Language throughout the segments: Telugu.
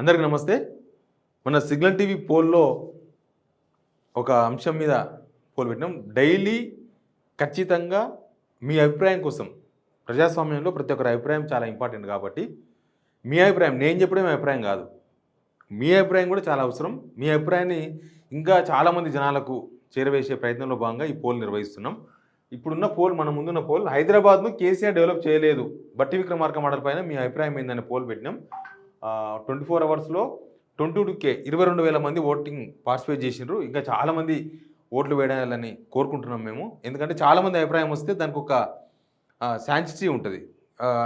అందరికీ నమస్తే. మన సిగ్నల్ టీవీ పోల్‌లో ఒక అంశం మీద పోల్ పెట్టినాం. డైలీ ఖచ్చితంగా మీ అభిప్రాయం కోసం ప్రజాస్వామ్యంలో ప్రతి ఒక్కరి అభిప్రాయం చాలా ఇంపార్టెంట్ కాబట్టి, మీ అభిప్రాయం నేను చెప్పడం మీ అభిప్రాయం కాదు. మీ అభిప్రాయం కూడా చాలా అవసరం. మీ అభిప్రాయాన్ని ఇంకా చాలామంది జనాలకు చేరవేసే ప్రయత్నంలో భాగంగా ఈ పోల్ నిర్వహిస్తున్నాం. ఇప్పుడున్న పోల్ మన ముందున్న పోల్ హైదరాబాద్‌ను కేసీఆర్ డెవలప్ చేయలేదు. బట్టి విక్రమార్క మోడల్ పైన మీ అభిప్రాయం ఏందని పోల్ పెట్టినాం. 24 అవర్స్‌లో 22K 22,000 మంది ఓటింగ్ పార్టిసిపేట్ చేసిండ్రు. ఇంకా చాలామంది ఓట్లు వేయాలని కోరుకుంటున్నాం మేము. ఎందుకంటే చాలామంది అభిప్రాయం వస్తే దానికి ఒక శాంటిటీ ఉంటుంది.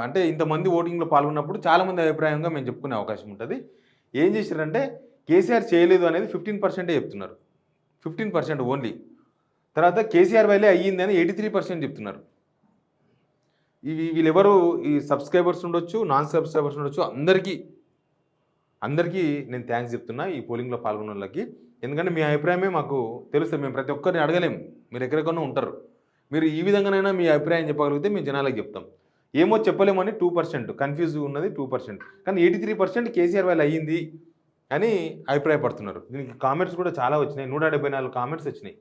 అంటే ఇంతమంది ఓటింగ్‌లో పాల్గొన్నప్పుడు చాలామంది అభిప్రాయంగా మేము చెప్పుకునే అవకాశం ఉంటుంది. ఏం చేశారంటే కేసీఆర్ చేయలేదు అనేది 15% చెప్తున్నారు. 15% ఓన్లీ. తర్వాత కేసీఆర్ వల్లే అయ్యింది అని 83% చెప్తున్నారు. వీళ్ళెవరు ఈ సబ్స్క్రైబర్స్ ఉండొచ్చు, నాన్ సబ్స్క్రైబర్స్ ఉండొచ్చు, అందరికీ నేను థ్యాంక్స్ చెప్తున్నా ఈ పోలింగ్లో పాల్గొన్న వాళ్ళకి. ఎందుకంటే మీ అభిప్రాయమే మాకు తెలుస్తుంది. మేము ప్రతి ఒక్కరిని అడగలేము. మీరు ఎక్కడెక్కడో ఉంటారు. మీరు ఈ విధంగానైనా మీ అభిప్రాయం చెప్పగలిగితే మేము జనాలకు చెప్తాం. ఏమో చెప్పలేమని 2% కన్ఫ్యూజ్ ఉన్నది 2%. కానీ 83% కేసీఆర్ వల్ల అయ్యింది అని అభిప్రాయపడుతున్నారు. దీనికి కామెంట్స్ కూడా చాలా వచ్చినాయి. 174 కామెంట్స్ వచ్చినాయి.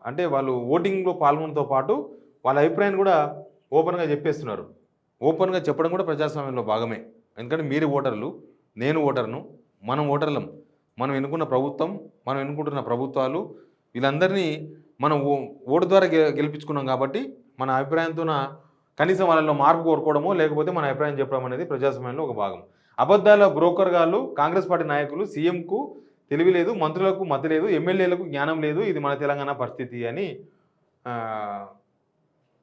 అంటే వాళ్ళు ఓటింగ్లో పాల్గొనడంతో పాటు వాళ్ళ అభిప్రాయాన్ని కూడా ఓపెన్గా చెప్పేస్తున్నారు. ఓపెన్గా చెప్పడం కూడా ప్రజాస్వామ్యంలో భాగమే. ఎందుకంటే మీరు ఓటర్లు, నేను ఓటర్ను, మనం ఓటర్లం. మనం ఎన్నుకున్న ప్రభుత్వం, మనం ఎన్నుకుంటున్న ప్రభుత్వాలు వీళ్ళందరినీ మనం ఓటు ద్వారా గెలిపించుకున్నాం కాబట్టి మన అభిప్రాయంతోన కనీసం వాళ్ళలో మార్పు కోరుకోవడమో లేకపోతే మన అభిప్రాయం చెప్పడం అనేది ప్రజాస్వామ్యంలో ఒక భాగం. అబద్ధాల బ్రోకర్ గాళ్ళు కాంగ్రెస్ పార్టీ నాయకులు సీఎంకు తెలివి లేదు, మంత్రులకు మతి లేదు, ఎమ్మెల్యేలకు జ్ఞానం లేదు, ఇది మన తెలంగాణ పరిస్థితి అని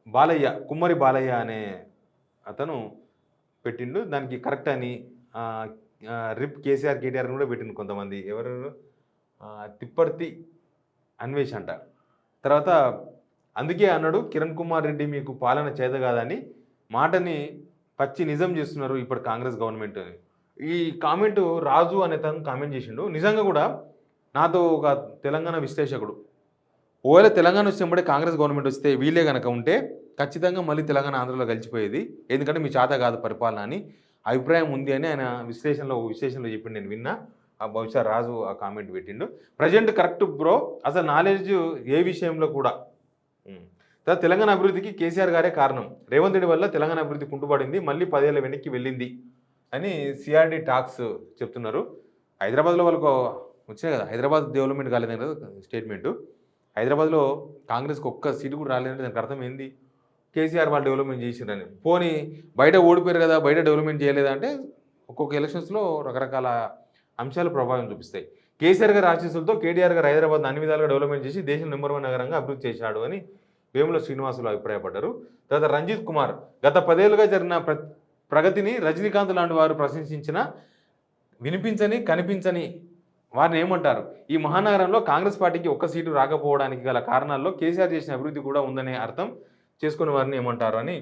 బాలయ్య, కుమ్మరి బాలయ్య అనే అతను పెట్టిండు. దానికి కరెక్ట్ అని రిప్ కేసీఆర్ కేటీఆర్ కూడా పెట్టిండు కొంతమంది. ఎవరు తిప్పర్తి అన్వేష్ అంట. తర్వాత అందుకే అన్నాడు కిరణ్ కుమార్ రెడ్డి మీకు పాలన చేత కాదని మాటని పచ్చి నిజం చేస్తున్నారు ఇప్పుడు కాంగ్రెస్ గవర్నమెంట్ అని. ఈ కామెంట్ రాజు అనే తను కామెంట్ చేసిండు. నిజంగా కూడా నాతో ఒక తెలంగాణ విశ్లేషకుడు ఒకవేళ తెలంగాణ వచ్చినప్పుడే కాంగ్రెస్ గవర్నమెంట్ వస్తే వీళ్ళే కనుక ఉంటే ఖచ్చితంగా మళ్ళీ తెలంగాణ ఆంధ్రలో కలిసిపోయేది. ఎందుకంటే మీ చేత కాదు పరిపాలన అని అభిప్రాయం ఉంది అని ఆయన విశ్లేషణలో చెప్పిండు. నేను విన్నా. బహుశా రాజు ఆ కామెంట్ పెట్టిండు. Present correct bro. అసలు నాలెడ్జ్ ఏ విషయంలో కూడా. తర్వాత తెలంగాణ అభివృద్ధికి కేసీఆర్ గారే కారణం. రేవంత్ రెడ్డి వల్ల తెలంగాణ అభివృద్ధి కుంటుపడింది, మళ్ళీ 10 ఏళ్ళ వెనక్కి వెళ్ళింది అని సిఆర్డి టాక్స్ చెప్తున్నారు. హైదరాబాద్లో వాళ్ళకు వచ్చినాయి కదా, హైదరాబాద్ డెవలప్మెంట్ కాలేదని కదా స్టేట్మెంటు. హైదరాబాద్లో కాంగ్రెస్కి ఒక్క సీటు కూడా రాలేదంటే దానికి అర్థం ఏంది? కేసీఆర్ వాళ్ళు డెవలప్మెంట్ చేసిండ్రని. పోనీ బయట ఓడిపోయారు కదా, బయట డెవలప్మెంట్ చేయలేదా అంటే ఒక్కొక్క ఎలక్షన్స్లో రకరకాల అంశాలు ప్రభావం చూపిస్తాయి. కేసీఆర్ గారి ఆశీస్సులతో కేటీఆర్ గారు హైదరాబాద్ని అన్ని విధాలుగా డెవలప్మెంట్ చేసి దేశం నెంబర్ 1 నగరంగా అభివృద్ధి చేశాడు అని వేముల శ్రీనివాసులు అభిప్రాయపడ్డారు. తర్వాత రంజిత్ కుమార్ గత 10 ఏళ్ళుగా జరిగిన ప్రగతిని రజనీకాంత్ లాంటి వారు ప్రశంసించిన వినిపించని కనిపించని వారిని ఏమంటారు? ఈ మహానగరంలో కాంగ్రెస్ పార్టీకి ఒక్క సీటు రాకపోవడానికి గల కారణాల్లో కేసీఆర్ చేసిన అభివృద్ధి కూడా ఉందనే అర్థం చేసుకునే వారిని ఏమంటారు అని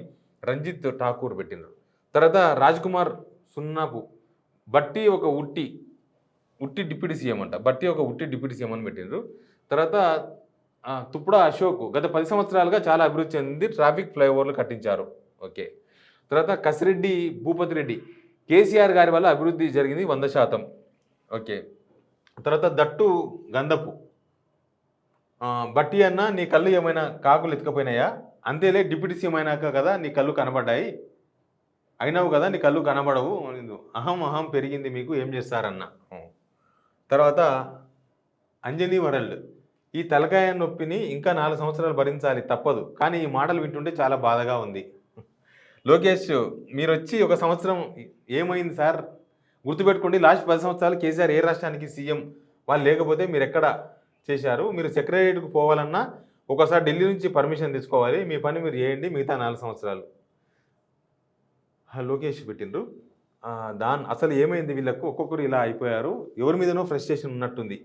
రంజిత్ ఠాకూర్ పెట్టినారు. తర్వాత రాజ్ కుమార్ సున్నాపు బట్టి ఒక ఉట్టి డిప్యూటీ సీఎం అంట. బట్టి ఒక ఉట్టి డిప్యూటీ సీఎం అని పెట్టినారు. తర్వాత తుప్పుడ అశోక్ గత 10 సంవత్సరాలుగా చాలా అభివృద్ధి చెందింది, ట్రాఫిక్ ఫ్లైఓవర్లు కట్టించారు. ఓకే. తర్వాత కసిరెడ్డి భూపతి రెడ్డి కేసీఆర్ గారి వల్ల అభివృద్ధి జరిగింది 100%. ఓకే. తర్వాత దట్టు గంధపు బట్టి అన్న నీ కళ్ళు ఏమైనా కాకులు ఎత్తుకపోయినాయా? అంతేలే డిప్యూటీ సీఎం అయినాక కదా నీ కళ్ళు కనబడ్డాయి, అయినావు కదా నీ కళ్ళు కనబడవు, అహం పెరిగింది మీకు ఏం చేస్తారన్న. తర్వాత అంజనీ వరల్డ్ ఈ తలకాయ నొప్పిని ఇంకా 4 సంవత్సరాలు భరించాలి తప్పదు, కానీ ఈ మాటలు వింటుంటే చాలా బాధగా ఉంది. లోకేష్ మీరు వచ్చి 1 సంవత్సరం ఏమైంది సార్? గుర్తుపెట్టుకోండి, లాస్ట్ 10 సంవత్సరాలు కేసీఆర్ ఏ రాష్ట్రానికి సీఎం వాళ్ళు లేకపోతే మీరు ఎక్కడ చేశారు? మీరు సెక్రటరీకి పోవాలన్నా ఒకసారి ఢిల్లీ నుంచి పర్మిషన్ తీసుకోవాలి, మీ పని మీరు చేయండి మిగతా 4 సంవత్సరాలు. లోకేష్ పెట్టిండ్రు. అసలు ఏమైంది వీళ్ళకు? ఒక్కొక్కరు ఇలా అయిపోయారు, ఎవరి మీదనో ఫ్రస్ట్రేషన్ ఉన్నట్టుంది.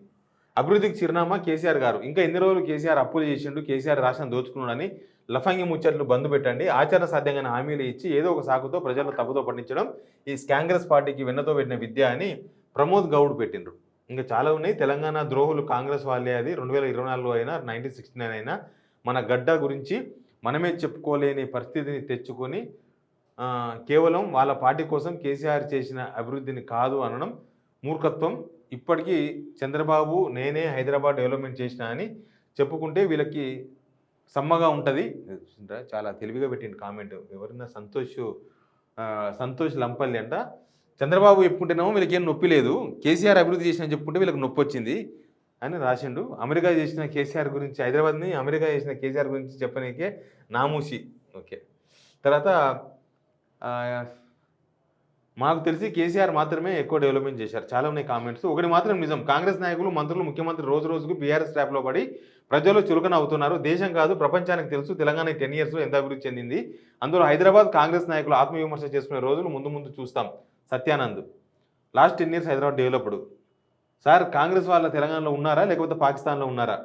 అభివృద్ధికి చిరునామా కేసీఆర్ గారు. ఇంకా ఎన్ని రోజులు కేసీఆర్ అప్పులు చేసిండు, కేసీఆర్ రాష్ట్రం దోచుకున్నాడని లఫంగి ముచ్చట్లు బంద్ పెట్టండి. ఆచరణ సాధ్యంగా హామీలు ఇచ్చి ఏదో ఒక సాకుతో ప్రజలను తప్పుతో పట్టించడం ఈ కాంగ్రెస్ పార్టీకి వెన్నతో పెట్టిన విద్య అని ప్రమోద్ గౌడ్ పెట్టిండ్రు. ఇంకా చాలా ఉన్నాయి. తెలంగాణ ద్రోహులు కాంగ్రెస్ వాళ్ళే, అది 2024 అయినా 1969 అయినా మన గడ్డ గురించి మనమే చెప్పుకోలేని పరిస్థితిని తెచ్చుకొని కేవలం వాళ్ళ పార్టీ కోసం కేసీఆర్ చేసిన అభివృద్ధిని కాదు అనడం మూర్ఖత్వం. ఇప్పటికీ చంద్రబాబు నేనే హైదరాబాద్ డెవలప్మెంట్ చేసిన అని చెప్పుకుంటే వీళ్ళకి సమ్మగా ఉంటుంది. చాలా తెలివిగా పెట్టిండు కామెంట్. ఎవరన్నా సంతోష్ లంపల్లి అంట. చంద్రబాబు చెప్పుకుంటేనేమో వీళ్ళకి ఏం నొప్పి లేదు, కేసీఆర్ అభివృద్ధి చేసిన చెప్పుకుంటే వీళ్ళకి నొప్పి వచ్చింది అని రాసిండు. అమెరికా చేసిన కేసీఆర్ గురించి, హైదరాబాద్ని అమెరికా చేసిన కేసీఆర్ గురించి చెప్పనీకే నామూసి. ఓకే. తర్వాత మాకు తెలిసి కేసీఆర్ మాత్రమే ఎక్కువ డెవలప్మెంట్ చేశారు. చాలా ఉన్నాయి కామెంట్స్. ఒకటి మాత్రం నిజం, కాంగ్రెస్ నాయకులు, మంత్రులు, ముఖ్యమంత్రి రోజు రోజుకు బీఆర్ఎస్ ట్రాప్లో పడి ప్రజలు చులకన అవుతున్నారు. దేశం కాదు ప్రపంచానికి తెలుసు తెలంగాణ 10 ఇయర్స్లో ఎంత అభివృద్ధి చెందింది. అందులో హైదరాబాద్ కాంగ్రెస్ నాయకులు ఆత్మవిమర్శ చేసుకునే రోజులు ముందు ముందు చూస్తాం. Satyanand. Last 10 years Hyderabad developed. Sir Congress వాళ్ళ తెలంగాణలో ఉన్నారా లేకపోతే పాకిస్తాన్లో ఉన్నారా?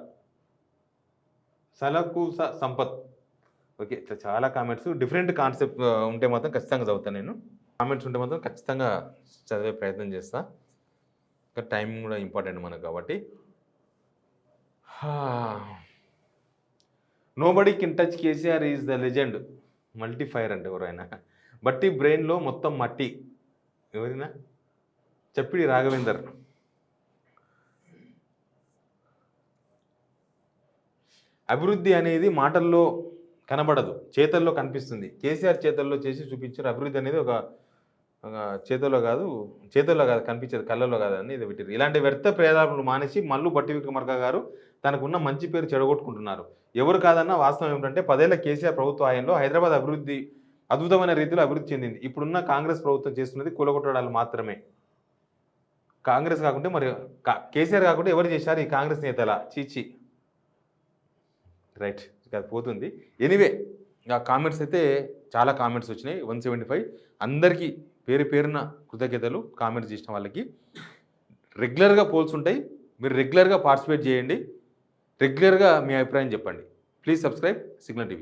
సలకూస సంపత్. ఓకే. ఇట్లా చాలా కామెంట్స్, డిఫరెంట్ కాన్సెప్ట్ ఉంటే మాత్రం ఖచ్చితంగా చదువుతాను నేను. కామెంట్స్ ఉంటే మాత్రం ఖచ్చితంగా చదివే ప్రయత్నం చేస్తా. ఇంకా టైం కూడా ఇంపార్టెంట్ మనకు కాబట్టి. Nobody can touch KCR is the legend. Multi fire అంటే ఎవరైనా. బట్టి బ్రెయిన్లో మొత్తం మట్టి. ఎవరైనా? చెప్పిడి రాఘవేందర్. అభివృద్ధి అనేది మాటల్లో కనబడదు, చేతల్లో కనిపిస్తుంది. కేసీఆర్ చేతల్లో చేసి చూపించారు. అభివృద్ధి అనేది ఒక చేతల్లో కాదు కనిపించేది, కళ్ళల్లో కాదు అని ఇది పెట్టారు. ఇలాంటి వ్యర్థ ప్రయోగాలు మానేసి మల్లు బట్టి విక్రమార్క గారు తనకున్న మంచి పేరు చెడగొట్టుకుంటున్నారు. ఎవరు కాదన్నా వాస్తవం ఏమిటంటే 10 ఏళ్ల కేసీఆర్ ప్రభుత్వ హయాంలో హైదరాబాద్ అద్భుతమైన రీతిలో అభివృద్ధి చెందింది. ఇప్పుడున్న కాంగ్రెస్ ప్రభుత్వం చేస్తున్నది కూలగొట్టడాలు మాత్రమే. కాంగ్రెస్ కాకుంటే మరి కేసీఆర్ కాకుంటే ఎవరు చేశారు ఈ కాంగ్రెస్ నేతల? చీచి. రైట్, అది పోతుంది. ఎనీవే, ఆ కామెంట్స్ అయితే చాలా కామెంట్స్ వచ్చినాయి, 175. అందరికీ పేరు పేరున కృతజ్ఞతలు. కామెంట్స్ చేసిన వాళ్ళకి రెగ్యులర్గా పోల్స్ ఉంటాయి, మీరు రెగ్యులర్గా పార్టిసిపేట్ చేయండి, రెగ్యులర్గా మీ అభిప్రాయం చెప్పండి. Please subscribe signal TV.